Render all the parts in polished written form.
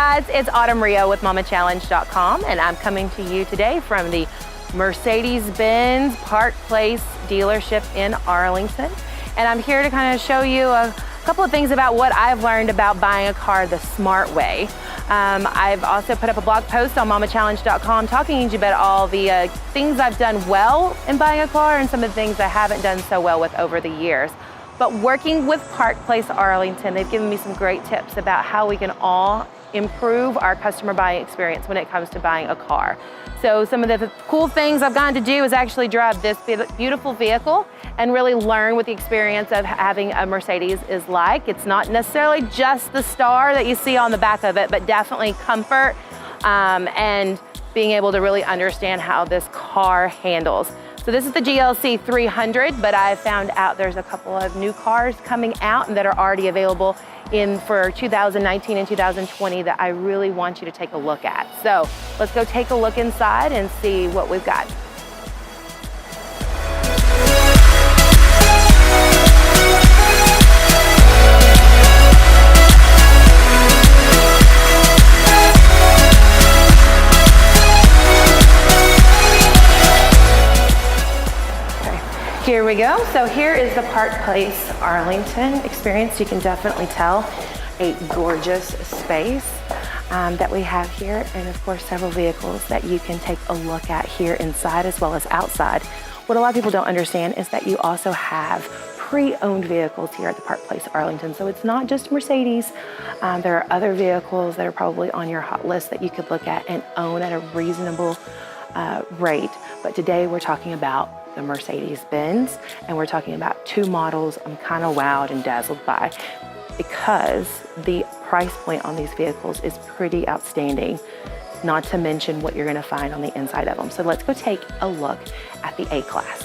guys, it's Autumn Rio with MamaChallenge.com, and I'm coming to you today from the Mercedes Benz Park Place dealership in Arlington. And I'm here to kind of show you a couple of things about what I've learned about buying a car the smart way. I've also put up a blog post on MamaChallenge.com talking to you about all the things I've done well in buying a car and some of the things I haven't done so well with over the years. But working with Park Place Arlington, they've given me some great tips about how we can all improve our customer buying experience when it comes to buying a car. So some of the cool things I've gotten to do is actually drive this beautiful vehicle and really learn what the experience of having a Mercedes is like. It's not necessarily just the star that you see on the back of it, but definitely comfort and being able to really understand how this car handles. So this is the GLC 300, but I found out there's a couple of new cars coming out and that are already available for 2019 and 2020 that I really want you to take a look at. So let's go take a look inside and see what we've got. Here we go. So here is the Park Place Arlington experience. You can definitely tell a gorgeous space that we have here, and of course several vehicles that you can take a look at here inside as well as outside. What a lot of people don't understand is that you also have pre-owned vehicles here at the Park Place Arlington. So it's not just Mercedes. There are other vehicles that are probably on your hot list that you could look at and own at a reasonable rate. But today we're talking about the Mercedes Benz, and we're talking about two models I'm kind of wowed and dazzled by because the price point on these vehicles is pretty outstanding, not to mention what you're going to find on the inside of them. So let's go take a look at the A-Class.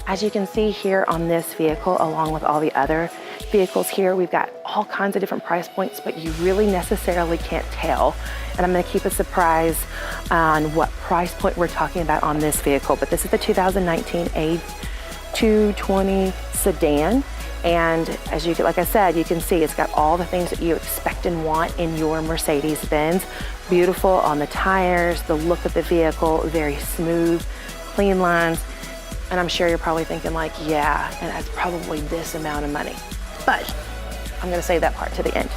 As you can see here on this vehicle, along with all the other vehicles here, we've got all kinds of different price points, but you really necessarily can't tell. And I'm going to keep a surprise on what price point we're talking about on this vehicle. But this is the 2019 A220 sedan. And as you like I said, you can see it's got all the things that you expect and want in your Mercedes Benz. Beautiful on the tires, the look of the vehicle, very smooth, clean lines. And I'm sure you're probably thinking like, yeah, and that's probably this amount of money. But I'm gonna save that part to the end.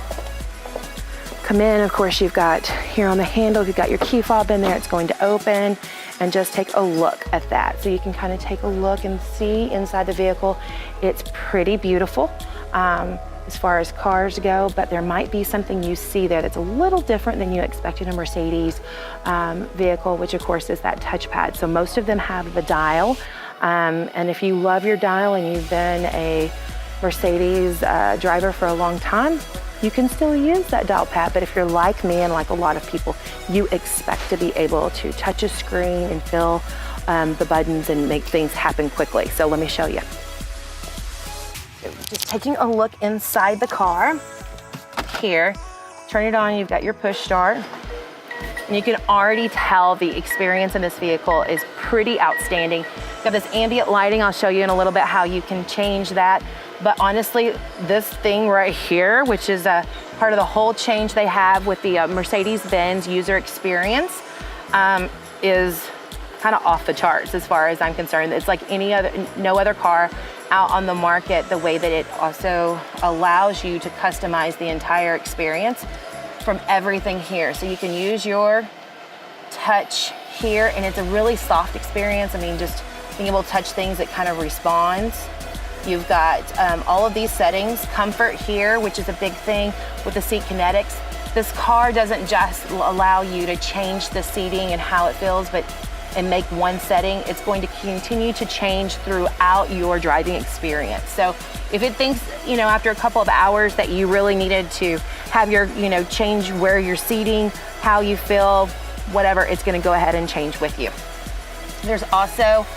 Come in, of course, you've got here on the handle, you've got your key fob in there, it's going to open, and just take a look at that. So you can kind of take a look and see inside the vehicle. It's pretty beautiful as far as cars go, but there might be something you see there that's a little different than you expected in a Mercedes vehicle, which of course is that touchpad. So most of them have the dial, and if you love your dial and you've been a Mercedes driver for a long time, you can still use that dial pad. But if you're like me and like a lot of people, you expect to be able to touch a screen and feel the buttons and make things happen quickly. So let me show you. So just taking a look inside the car here, turn it on, you've got your push start. And you can already tell the experience in this vehicle is pretty outstanding. You've got this ambient lighting. I'll show you in a little bit how you can change that. But honestly, this thing right here, which is a part of the whole change they have with the Mercedes-Benz user experience, is kind of off the charts as far as I'm concerned. It's like no other car out on the market, the way that it also allows you to customize the entire experience from everything here. So you can use your touch here, and it's a really soft experience. I mean, just being able to touch things, it kind of responds. You've got all of these settings, comfort here, which is a big thing with the seat kinetics. This car doesn't just allow you to change the seating and how it feels, and make one setting. It's going to continue to change throughout your driving experience. So if it thinks, after a couple of hours that you really needed to have your, change where you're seating, how you feel, whatever, it's gonna go ahead and change with you. There's also,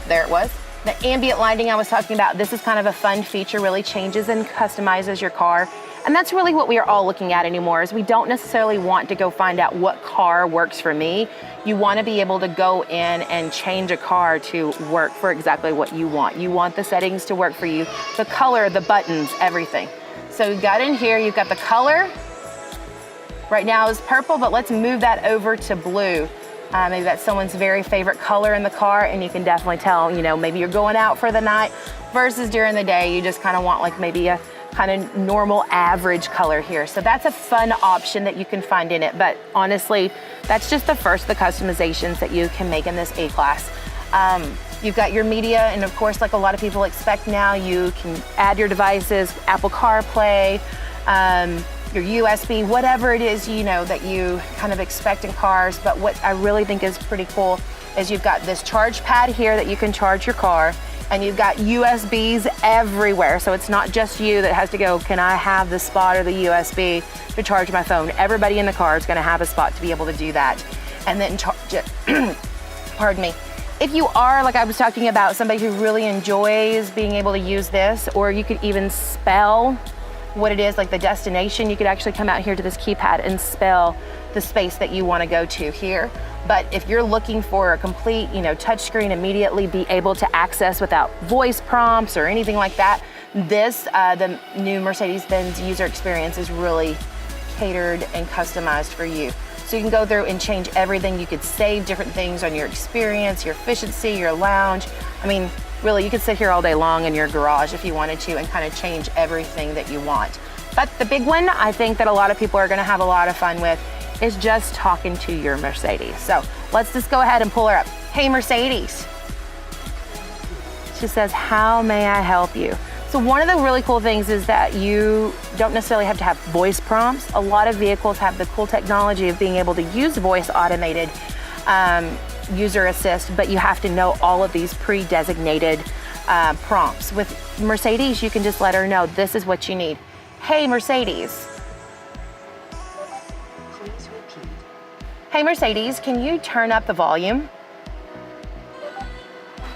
there it was, the ambient lighting I was talking about. This is kind of a fun feature, really changes and customizes your car. And that's really what we are all looking at anymore, is we don't necessarily want to go find out what car works for me. You want to be able to go in and change a car to work for exactly what you want. You want the settings to work for you, the color, the buttons, everything. So you got in here, you've got the color, right now is purple, but let's move that over to blue. Maybe that's someone's very favorite color in the car, and you can definitely tell, you know, maybe you're going out for the night versus during the day, you just kind of want like maybe a kind of normal average color here. So that's a fun option that you can find in it. But honestly, that's just the first of the customizations that you can make in this A-Class. You've got your media, and of course, like a lot of people expect now, you can add your devices, Apple CarPlay, your USB, whatever it is, you know, that you kind of expect in cars. But what I really think is pretty cool is you've got this charge pad here that you can charge your car, and you've got USBs everywhere. So it's not just you that has to go, can I have the spot or the USB to charge my phone? Everybody in the car is gonna have a spot to be able to do that and then charge it. Pardon me. If you are, like I was talking about, somebody who really enjoys being able to use this, or you could even spell what it is, like the destination, you could actually come out here to this keypad and spell the space that you want to go to here. But if you're looking for a complete, you know, touchscreen, immediately be able to access without voice prompts or anything like that, this, the new Mercedes Benz user experience is really catered and customized for you. So you can go through and change everything. You could save different things on your experience, your efficiency, your lounge. I mean, really, you could sit here all day long in your garage if you wanted to and kind of change everything that you want. But the big one, I think that a lot of people are gonna have a lot of fun with, is just talking to your Mercedes. So let's just go ahead and pull her up. Hey, Mercedes. She says, how may I help you? So one of the really cool things is that you don't necessarily have to have voice prompts. A lot of vehicles have the cool technology of being able to use voice automated user assist, but you have to know all of these pre-designated prompts. With Mercedes, you can just let her know this is what you need. Hey, Mercedes. Please repeat. Hey, Mercedes, can you turn up the volume? What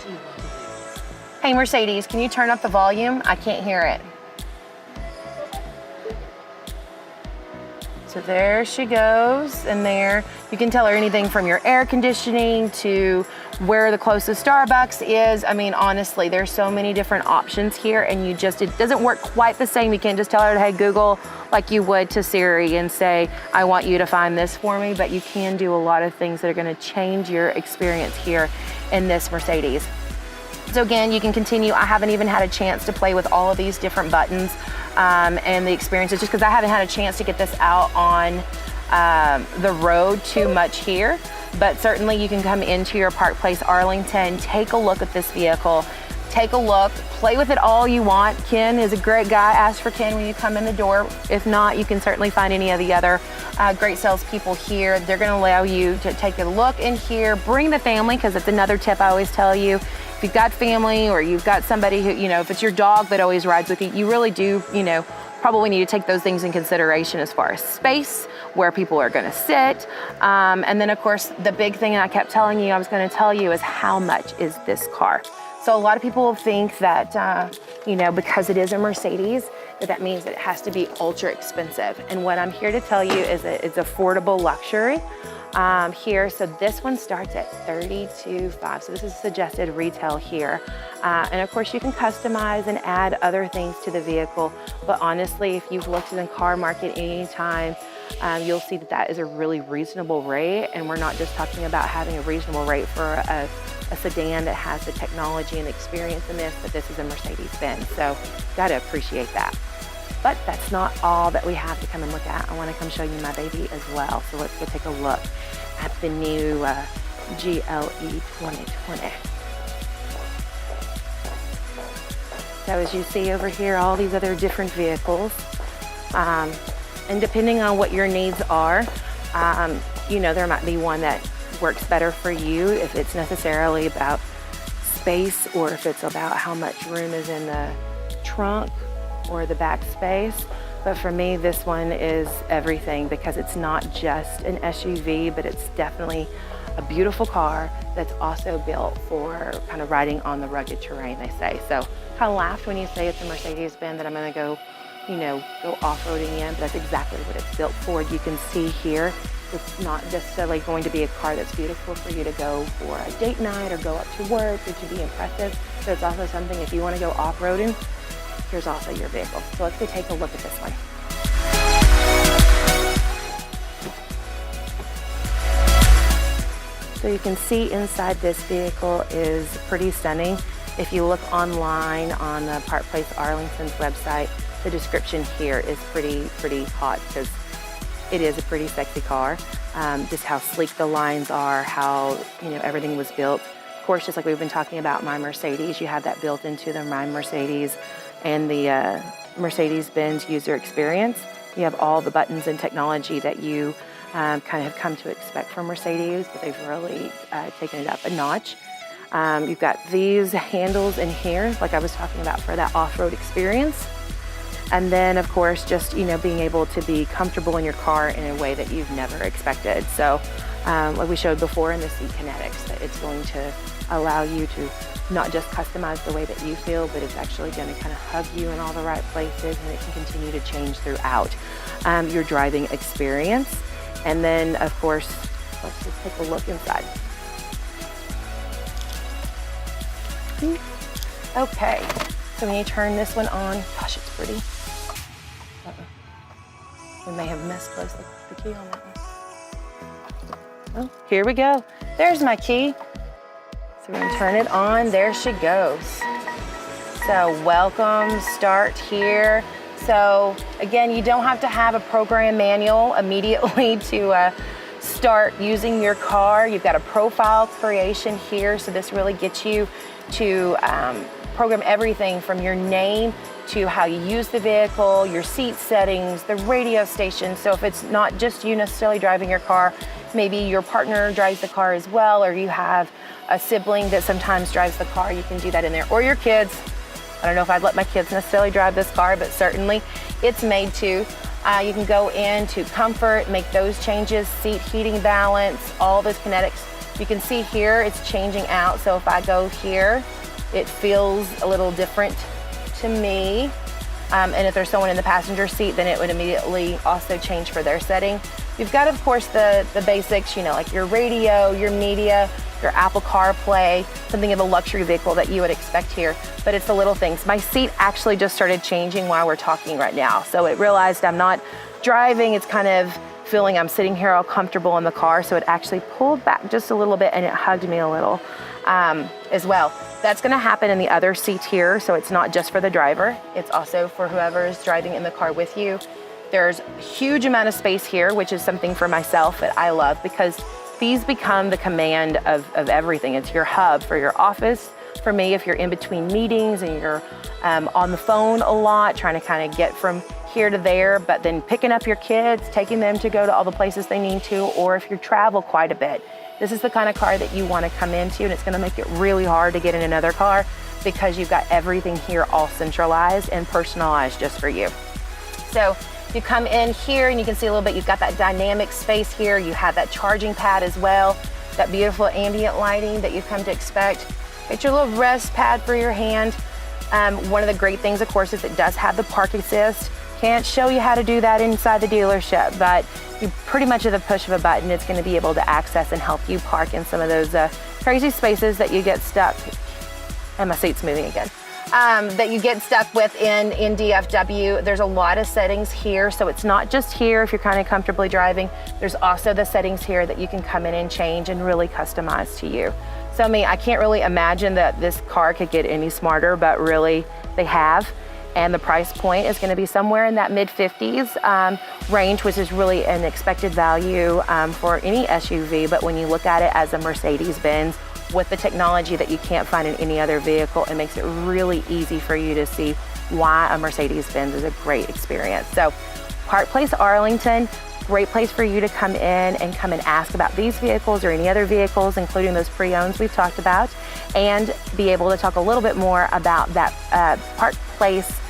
do you want to do? Hey, Mercedes, can you turn up the volume? I can't hear it. So there she goes, and there you can tell her anything from your air conditioning to where the closest Starbucks is. I mean, honestly, there's so many different options here, and it doesn't work quite the same. You can't just tell her, hey, Google, like you would to Siri and say, I want you to find this for me, but you can do a lot of things that are gonna change your experience here in this Mercedes. So again, you can continue. I haven't even had a chance to play with all of these different buttons and the experiences, just because I haven't had a chance to get this out on the road too much here. But certainly you can come into your Park Place Arlington, take a look at this vehicle, take a look, play with it all you want. Ken is a great guy. Ask for Ken when you come in the door. If not, you can certainly find any of the other great salespeople here. They're gonna allow you to take a look in here, bring the family, because it's another tip I always tell you. If you've got family or you've got somebody who, you know, if it's your dog that always rides with you, you really do, you know, probably need to take those things in consideration as far as space, where people are gonna sit. And then of course, the big thing I kept telling you, I was gonna tell you, is how much is this car? So a lot of people think that, you know, because it is a Mercedes, that means that it has to be ultra expensive. And what I'm here to tell you is that it's affordable luxury here. So this one starts at $32,500. So this is suggested retail here. And of course you can customize and add other things to the vehicle. But honestly, if you've looked in the car market anytime, you'll see that that is a really reasonable rate. And we're not just talking about having a reasonable rate for a sedan that has the technology and experience in this, but this is a Mercedes Benz. So gotta appreciate that. But that's not all that we have to come and look at. I wanna come show you my baby as well. So let's go take a look at the new GLE 2020. So as you see over here, all these other different vehicles. And depending on what your needs are, you know, there might be one that works better for you, if it's necessarily about space or if it's about how much room is in the trunk or the back space. But for me, this one is everything, because it's not just an SUV, but it's definitely a beautiful car that's also built for kind of riding on the rugged terrain, they say. So kind of laughed when you say it's a Mercedes Benz that I'm gonna go, you know, go off-roading in, but that's exactly what it's built for. You can see here, it's not necessarily going to be a car that's beautiful for you to go for a date night or go up to work or to be impressive, but it's also something if you want to go off-roading, here's also your vehicle. So let's go take a look at this one. So you can see inside this vehicle is pretty stunning. If you look online on the Park Place Arlington's website, the description here is pretty hot because it is a pretty sexy car. Just how sleek the lines are, how everything was built. Of course, just like we've been talking about my Mercedes, you have that built into the my Mercedes and the Mercedes Benz user experience. You have all the buttons and technology that you kind of have come to expect from Mercedes, but they've really taken it up a notch. You've got these handles in here, like I was talking about, for that off-road experience. And then, of course, just being able to be comfortable in your car in a way that you've never expected. So, like we showed before in the seat kinetics, that it's going to allow you to not just customize the way that you feel, but it's actually going to kind of hug you in all the right places, and it can continue to change throughout your driving experience. And then, of course, let's just take a look inside. Okay, so when you turn this one on, gosh, it's pretty. We may have misplaced the key on that one. Oh, here we go. There's my key. So we're gonna turn it on. There she goes. So welcome, start here. So again, you don't have to have a program manual immediately to start using your car. You've got a profile creation here. So this really gets you to program everything from your name to how you use the vehicle, your seat settings, the radio station. So if it's not just you necessarily driving your car, maybe your partner drives the car as well, or you have a sibling that sometimes drives the car, you can do that in there, or your kids. I don't know if I'd let my kids necessarily drive this car, but certainly it's made to. You can go into comfort, make those changes, seat heating balance, all those kinetics. You can see here it's changing out. So if I go here, it feels a little different to me. And if there's someone in the passenger seat, then it would immediately also change for their setting. You've got, of course, the basics, like your radio, your media, your Apple CarPlay, something of a luxury vehicle that you would expect here, but it's the little things. My seat actually just started changing while we're talking right now. So it realized I'm not driving, it's kind of feeling I'm sitting here all comfortable in the car. So it actually pulled back just a little bit and it hugged me a little as well. That's gonna happen in the other seat here. So it's not just for the driver, it's also for whoever is driving in the car with you. There's a huge amount of space here, which is something for myself that I love because these become the command of everything. It's your hub for your office. For me, if you're in between meetings and you're on the phone a lot, trying to kind of get from here to there, but then picking up your kids, taking them to go to all the places they need to, or if you travel quite a bit, this is the kind of car that you want to come into, and it's going to make it really hard to get in another car because you've got everything here all centralized and personalized just for you. So you come in here and you can see a little bit, you've got that dynamic space here. You have that charging pad as well, that beautiful ambient lighting that you've come to expect. Get your little rest pad for your hand. One of the great things, of course, is it does have the park assist. Can't show you how to do that inside the dealership, but you pretty much at the push of a button, it's going to be able to access and help you park in some of those crazy spaces that you get stuck. And my seat's moving again. That you get stuck with in DFW. There's a lot of settings here, so it's not just here if you're kind of comfortably driving. There's also the settings here that you can come in and change and really customize to you. So I can't really imagine that this car could get any smarter, but really they have. And the price point is going to be somewhere in that mid-50s range, which is really an expected value for any SUV. But when you look at it as a Mercedes Benz, with the technology that you can't find in any other vehicle, it makes it really easy for you to see why a Mercedes Benz is a great experience. So Park Place Arlington, great place for you to come in and come and ask about these vehicles or any other vehicles, including those pre-owns we've talked about, and be able to talk a little bit more about that Park Place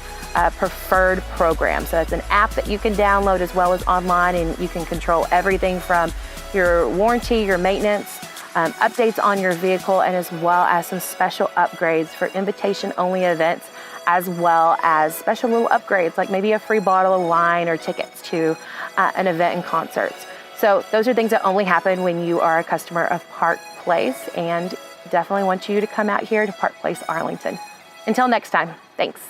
preferred program. So it's an app that you can download as well as online, and you can control everything from your warranty, your maintenance, updates on your vehicle, and as well as some special upgrades for invitation-only events, as well as special little upgrades like maybe a free bottle of wine or tickets to an event and concerts. So those are things that only happen when you are a customer of Park Place, and definitely want you to come out here to Park Place Arlington. Until next time, thanks.